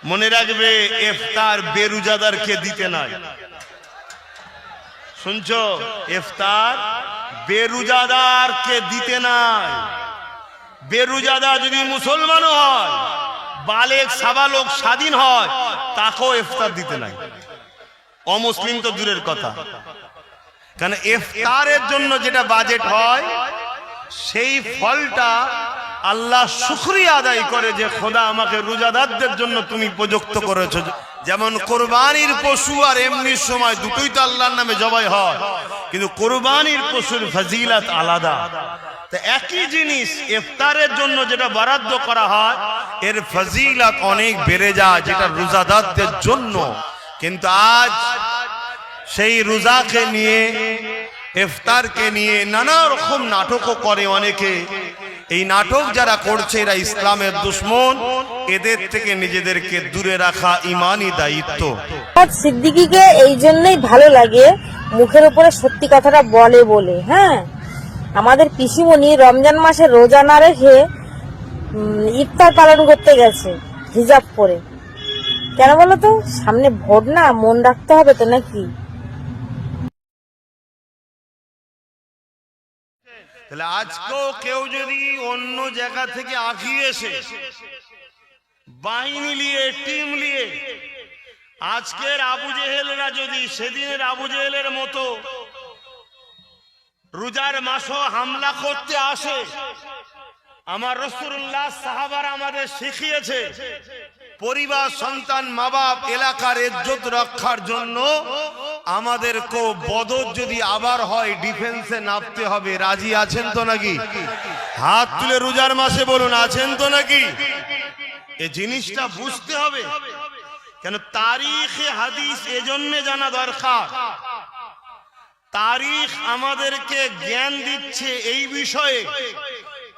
মনে রাখবে ইফতার বেরোজাদারকে দিতে নাই। শুনছো? ইফতার বেরোজাদারকে দিতে নাই। বেরোজাদা যদি মুসলমান হয়, বালেক সাবালক স্বাধীন হয়, তাকেও ইফতার দিতে নাই। অমুসলিম তো দূরের কথা, কারণ ইফতারের জন্য যেটা বাজেট হয় সেই ফলটা আল্লাহ শুকরিয়া আদায় করে যে খোদা আমাকে রোজাদারদের জন্য তুমি উপযুক্ত করেছো। যেমন কোরবানির পশু আর এমনি সময় দুটোই তো আল্লাহর নামে জবাই হয়, কিন্তু কোরবানির পশুর ফজিলত আলাদা। তো একই জিনিস ইফতারের জন্য যেটা বরাদ্দ করা হয় এর ফজিলত অনেক বেড়ে যায় যেটা রোজাদারদের জন্য। কিন্তু আজ সেই রোজাকে নিয়ে, ইফতারকে নিয়ে নানা রকম নাটকও করে অনেকে। এই নাটক যারা করছে এরা ইসলামের দুশমন, এদের থেকে নিজেদেরকে দূরে রাখা ইমানি দায়িত্ব। সিদ্দিকীকে এই জন্যই ভালো লাগে, মুখের উপরে সত্যি কথাটা বলে বলে। হ্যাঁ, আমাদের পিসিমণি রমজান মাসে রোজা না রেখে ইফতার পালন করতে গেছে হিজাব পরে। কেন বলো তো? সামনে ভোট না, মন রাখতে হবে তো নাকি? তাহলে আজকেও কেউ যদি অন্য জায়গা থেকে আগিয়ে এসে বাহিনী নিয়ে, টিম নিয়ে, আজকের আবু জেহেলরা যদি সেদিনের আবু জেহেলের মতো রোজার মাসও হামলা করতে আসে, আমার রাসূলুল্লাহ সাহাবারা আমাদের শিখিয়েছে পরিবার, সন্তান, মা বাপ, এলাকার ইজ্জত রক্ষার জন্য আমাদেরকে বদর যদি আবার হয় ডিফেন্সে নামতে হবে। রাজি আছেন তো নাকি? হাত তুলে রোজার মাসে বলুন, আছেন তো নাকি? এই জিনিসটা বুঝতে হবে। কেন তারিখে হাদিস এজন্য জানা দরকার। তারিখ আমাদেরকে জ্ঞান দিচ্ছে এই বিষয়ে,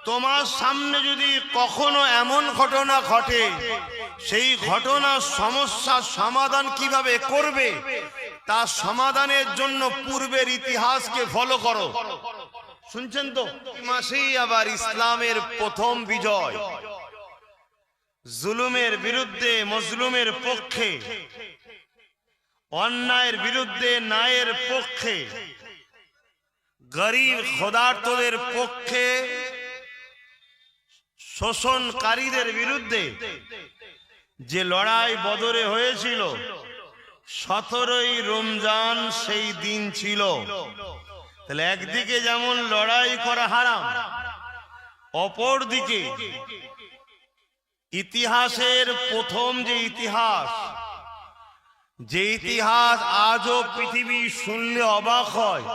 তোমার সামনে যদি কখনো এমন ঘটনা ঘটে, সেই ঘটনার সমস্যার সমাধান কিভাবে করবে তার সমাধানের জন্য পূর্বের ইতিহাসকে ফলো করো। শুনছেন তো? মাসেই আবার ইসলামের প্রথম বিজয়, জুলুমের বিরুদ্ধে মজলুমের পক্ষে, অন্যায়ের বিরুদ্ধে ন্যায়ের পক্ষে, গরিব খোদার্তদের পক্ষে, শোষণকারীদের বিরুদ্ধে যে লড়াই বদরে হয়েছিল 17ই রমজান সেই দিন ছিল। তাহলে একদিকে যেমন লড়াই করা হারাম, অপর দিকে ইতিহাসের প্রথম যে ইতিহাস আজও পৃথিবী শুনলে অবাক হয়।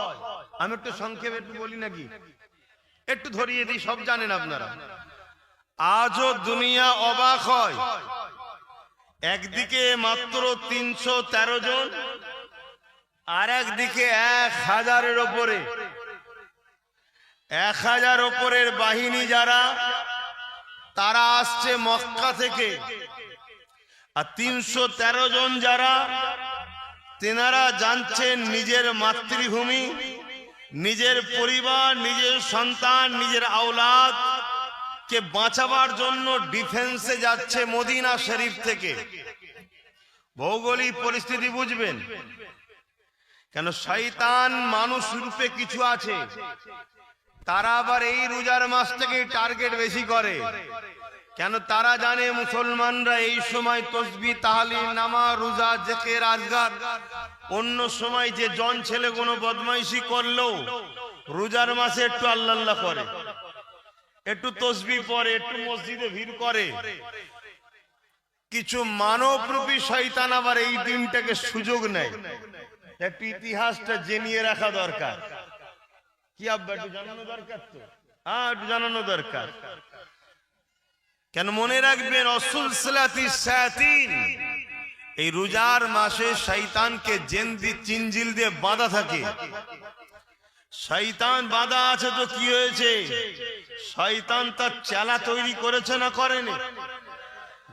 আমি একটু সংক্ষেপে একটু বলি নাকি, একটু ধরিয়ে দিই, সব জানেন আপনারা। আজও দুনিয়া অবাক হয়। একদিকে মাত্র 313 জন, আর একদিকে 1000-এর ওপরে, 1000 ওপরের বাহিনী যারা, তারা আসছে মক্কা থেকে। আর 313 জন যারা, তেনারা জানছেন নিজের মাতৃভূমি, নিজের পরিবার, নিজের সন্তান, নিজের আওলাদ কে বাঁচাবার জন্য ডিফেন্সে যাচ্ছে মদিনা শরীফ থেকে। ভৌগোলিক পরিস্থিতি বুঝবেন। কেন শয়তান মানুষ রূপে কিছু আছে, তারা আবার এই রোজার মাস থেকে টার্গেট বেশি করে। কেন? তারা জানে মুসলমানরা এই সময় তসবিহ, তাহলিল, নামাজ, রোজা, জিকির, আজকার, অন্য সময় যে জন ছেলে কোনো বদমাইশি করলেও রোজার মাসে একটু আল্লাহ আল্লাহ করে, একটু তসবিহ পড়ে, একটু মসজিদে ভিড় করে। কিছু মানবরূপী শয়তান আবার এই দিনটাকে সুযোগ নেয়। একটু ইতিহাসটা জেনে রাখা দরকার। কি আব্বা একটু জানানো দরকার তো? হ্যাঁ, একটু জানানো দরকার। কেন? মনে রাখবেন রাসূল সাল্লাল্লাহু এই রোজার মাসে শয়তানকে চিনজিল দিয়ে বাঁধা থাকে। শয়তান বাঁধা আছে তো কি হয়েছে? শয়তান তার চেলা তৈরি করেছে না করেনি?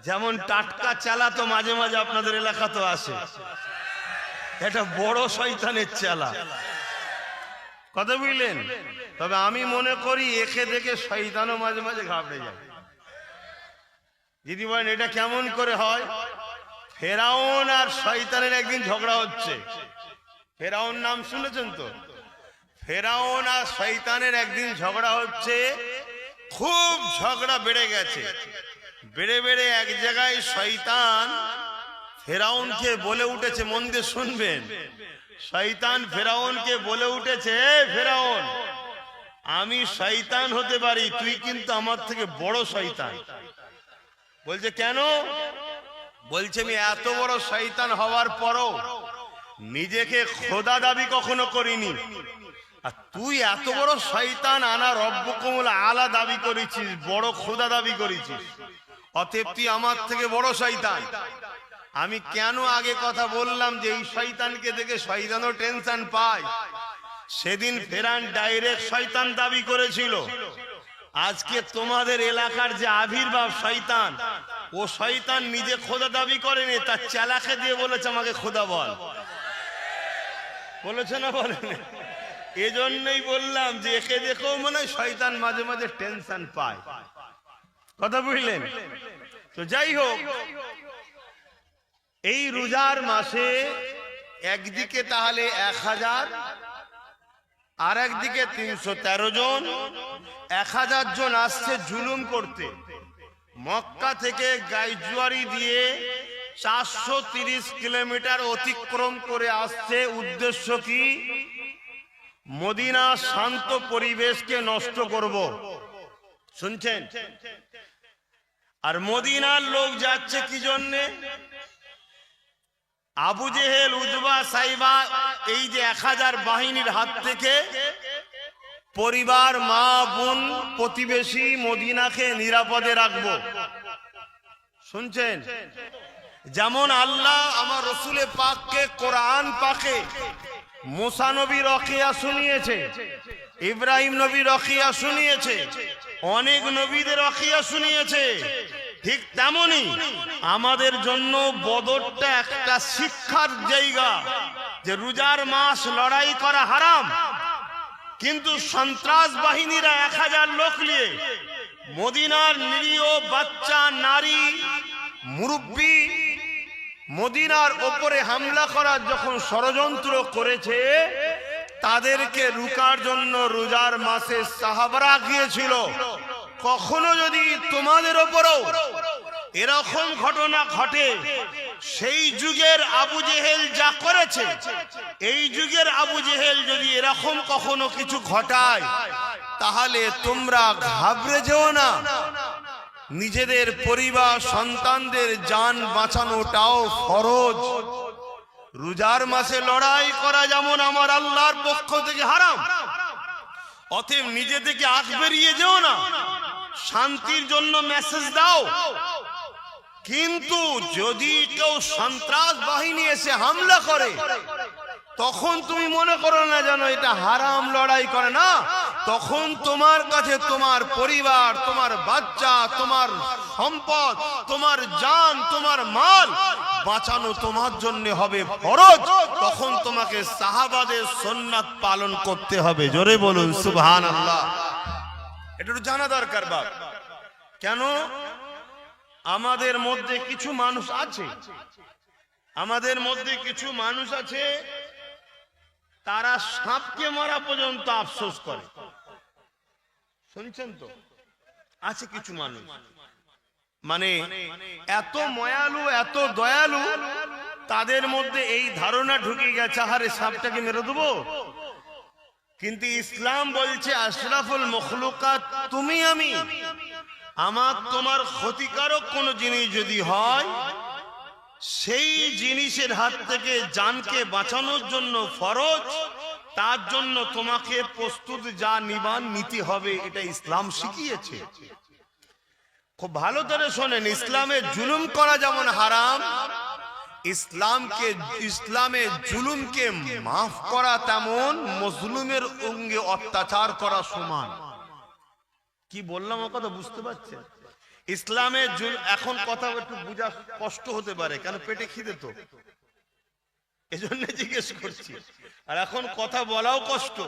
যেমন টাটকা চেলা তো মাঝে মাঝে আপনাদের এলাকা তো আসে, এটা বড় শয়তানের চেলা, কথা বুঝলেন? তবে আমি মনে করি একে দেখে শয়তানও মাঝে মাঝে ঘাবড়ে যায়। যদি বলেন এটা কেমন করে হয়, ফেরাউন আর শয়তানের একদিন ঝগড়া হচ্ছে। ফেরাউন নাম শুনেছেন তো? ফেরাউন আর শয়তানের একদিন ঝগড়া হচ্ছে, খুব ঝগড়া বেড়ে গেছে। বেড়ে বেড়ে এক জায়গায় শয়তান ফেরাউনকে বলে উঠেছে, মন দিয়ে শুনবেন, শয়তান ফেরাউনকে বলে উঠেছে, ফেরাউন আমি শয়তান হতে পারি, তুই কিন্তু আমার থেকে বড় শয়তান। বলছে কেন? বলছে আমি এত বড় শয়তান হওয়ার পরও নিজেকে খোদা দাবি কখনো করিনি, আর তুই এত বড় শয়তান আনা রব্বুকুমুল আলা দাবি করেছিস, বড় খোদা দাবি করেছিস, অতএব তুই আমার থেকে বড় শয়তান। আমি কেন আগে কথা বললাম যে এই শয়তানকে দেখে শয়তানও টেনশন পায়? সেদিন ফেরান ডাইরেক্ট শয়তান দাবি করেছিল। আজকে তোমাদের এলাকার যে আবির্ভাব শয়তান, ও শয়তান নিজে খোদা দাবি করেনি, তার চেলাকে দিয়ে বলেছে আমাকে খোদা বল। বলেছে না বলেন? এজন্যই বললাম যে একে দেখেও মনে হয় শয়তান মাঝে মাঝে টেনশন পায়। কথা বুঝলেন তো? যাই হোক, এই রোজার মাসে একদিকে তাহলে 1000, আর একদিকে 313 জন, 1000 জন আসছে জুলুম করতে। মক্কা থেকে গাইজুয়ারি দিয়ে 430 কিলোমিটার অতিক্রম করে আসছে। উদ্দেশ্য কি? মদিনা শান্ত পরিবেশকে নষ্ট করব। শুনছেন? আর মদিনার লোক যাচ্ছে কি জন্যে? আবু জেহেল, উতবা, সাইবা, এই যে 1000 বাহিনীর হাত থেকে পরিবার, মা, বোন, প্রতিবেশী মদিনাকে নিরাপদে রাখবো। শুনছেন? যেমন আল্লাহ আমার রসুলে পাককে কোরআন পাকে মুসা নবী রকিয়া শুনিয়েছে, ইব্রাহিম নবী রকিয়া শুনিয়েছে, অনেক নবীদের রকিয়া শুনিয়েছে, ঠিক তেমনি আমাদের জন্য বদরটা একটা শিক্ষার জায়গা। যে রোজার মাস লড়াই করা হারাম, কিন্তু সন্ত্রাস বাহিনীরা 1000 লোক নিয়ে মদিনার নিরীহ বাচ্চা, নারী, মুরব্বী মদিনার ওপরে হামলা করার যখন ষড়যন্ত্র করেছে, তাদেরকে রুকার জন্য রোজার মাসে সাহাবারা গিয়েছিল। কখনো যদি তোমাদের ওপরও এরকম ঘটনা ঘটে, সেই যুগের আবু জেহেল যা করেছে, এই যুগের আবু জেহেল যদি এরকম কখনো কিছু ঘটায়, তাহলে তোমরা ঘাবড়ে যেও না। নিজেদের পরিবার, সন্তানদের জান বাঁচানোটাও ফরজ। রোজার মাসে লড়াই করা যেমন আমার আল্লাহর পক্ষ থেকে হারাম, অতএব নিজে থেকে আগ বেরিয়ে যেও না, শান্তির জন্য মেসেজ দাও। কিন্তু যদি কেউ সন্ত্রাস বাহিনী এসে হামলা করে, তখন তুমি মনে করো না যেন এটা হারাম লড়াই করে, না, তখন তোমার কাছে তোমার পরিবার, তোমার বাচ্চা, তোমার সম্পদ, তোমার জান, তোমার মাল বাঁচানো তোমার জন্য হবে ফরজ। তখন তোমাকে সাহাবাদের সুন্নাত পালন করতে হবে। জোরে বলুন সুবহানাল্লাহ। এটা তো জানা দরকার বাপ। কেন? আমাদের মধ্যে কিছু মানুষ আছে, আমাদের মধ্যে কিছু মানুষ আছে, তারা সাপকে মারা পর্যন্ত আফসোস করে। শুনছেন তো? আছে কিছু মানুষ, মানে এত মায়ালু, এত দয়ালু, তাদের মধ্যে এই ধারণা ঢুকে গেছে, আরে সাপটাকে মেরে দেবো। কিন্তু ইসলাম বলছে আশরাফুল মখলুকাত তুমি আমি, আমার তোমার ক্ষতিকারক কোন জিনিস যদি হয়, সেই জিনিসের হাত থেকে জানকে বাঁচানোর জন্য ফরজ, তার জন্য তোমাকে প্রস্তুত যা নিবান নিতে হবে, এটা ইসলাম শিখিয়েছে। খুব ভালো করে শোনেন, ইসলামে জুলুম করা যেমন হারাম, ইসলামে জুলুমকে মাফ করা তেমন মজলুমের অঙ্গে অত্যাচার করা সমান। কি বললাম ও কথা বুঝতে পারছেন? ইসলামে এখন কথা একটু বোঝা কষ্ট হতে পারে, কেন পেটে খিদে তো, এজন্য জিজ্ঞেস করছি। আর এখন কথা বলাও কষ্ট।